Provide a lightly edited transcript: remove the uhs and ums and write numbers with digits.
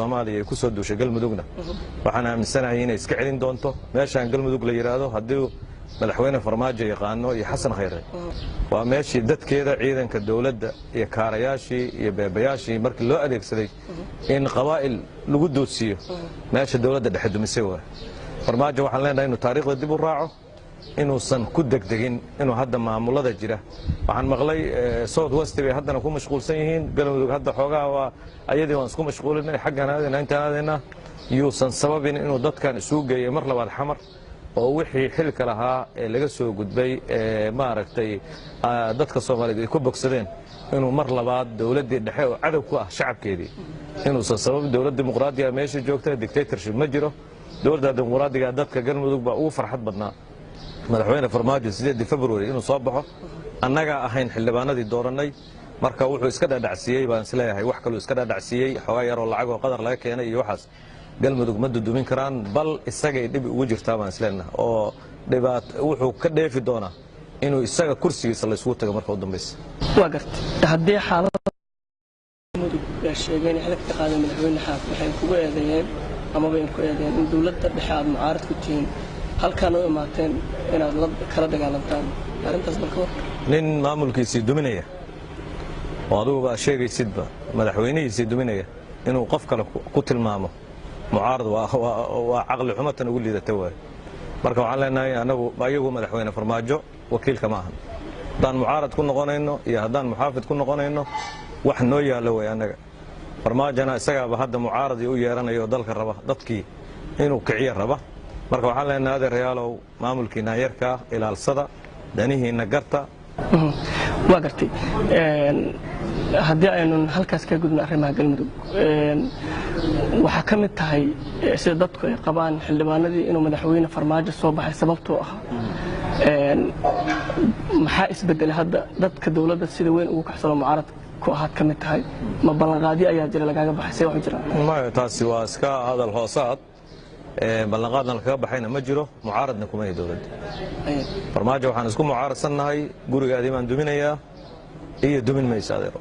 Soomaaliya ku soo duushay galmudugna waxaan aaminsanahay inay iska celin doonto meeshaan galmudug la yiraahdo haddii madaxweyne Farmaajo yaqaano iyo Xasan Khayre waa meeshii dadkeeda ciidanka dawladda iyo kaarayaashii iyo beebayaashii markii loo adeegsaday in qabaa'il lagu doodsiyo meesha dawladda dhexe dumisay waa Farmaajo waxaan leenahay inuu taariikhda dib u raaco inuusan ku degdegin inuu hadda maamulada jira waxaan maqlay South West bay haddana ku mashquulsan yihiin galmudug hadda xoogaa waa ayadii waan isku mashquulinay xagganaadina intaanaadina yuusan sababin inuu dadkan isugu geeyo mar labaad xamar oo wixii xilka lahaa ee laga soo gudbay maaragtay dadka Soomaaliyeed ay ku bogsadeen inuu mar labaad dawladdii dhexe oo cadow ku ah shacabkeedii inuusan sabab dawlad dimuqraadi ah meesha joogta dictatorship ma jiro dawladda dimuqraadiga dadka galmudug baa ugu farxad badnaa madaxweyne Farmaajo 8 February inuu soo baxo annaga ahayn xildhibaanadii dooranay marka wuxuu iska dhaadhacsiyay baan isleeyahay wax kale iska dhaadhacsiyay xogaa yar oo lacag oo qadar laga keenay iyo waxaas galmudug ma dudumin karaan bal isagay dib ugu jirtaa baan isleenahay oo dhibaat wuxuu ka dheefi doonaa inuu isaga kursigiisa la isugu tago marka u dambaysa waa gartay haddii xaaladda galmudug ay sheegeen xilka qaaday madaxweyne xaaf waxay kugu eedeeyeen ama bay ku eedeeyeen in dawladda dhexe aad mucaarad ku tihiin halkaan oo imaateen inaad la kala dagaalantaan arintaas balka nin maamulkiisii duminaya oo adigu baa sheegaysidba madaxweynihiisii duminaya inuu qof kale ku tilmaamo mucaarad waa caqli xumatan ugu liidata waay marka waxaan leenahay anagu ayagu madaxweyne Farmaajo wakiilka ma ahan haddaan mucaarad ku noqonayno iyo haddaan muxaafid ku noqonayno wax noo yaalo way anaga Farmaajona isagaaba hadda mucaarad u yeeranayo dalka raba dadkii inuu kiciyo raba marka waxaan leenahay adeerayaalow maamulkiina yarka ilaalsada danihiina garta waa gartay haddii aynu halkaas ka gudubno arrimaha galmudug waxaa ka mid tahay sida dadku ay qabaan xildhibaanadii inuu madaxweyne Farmaajo soo baxay sababtoo ah maxaa isbedelay hadda dadka dawladda sida weyn ugu kaxsano mucaarad ku ahaad ka mid tahay ma ballanqaadi ayaa jira lagaaga baxay wax jira ma taasi waa iska hadal hoosaad ballanqaadna kaga baxayna ma jiro mucaaradna kuma ay dawladda Farmaajo waxaan isku mucaaradsannahay gurigaadii baan duminayaa iyo dumin maysa adeero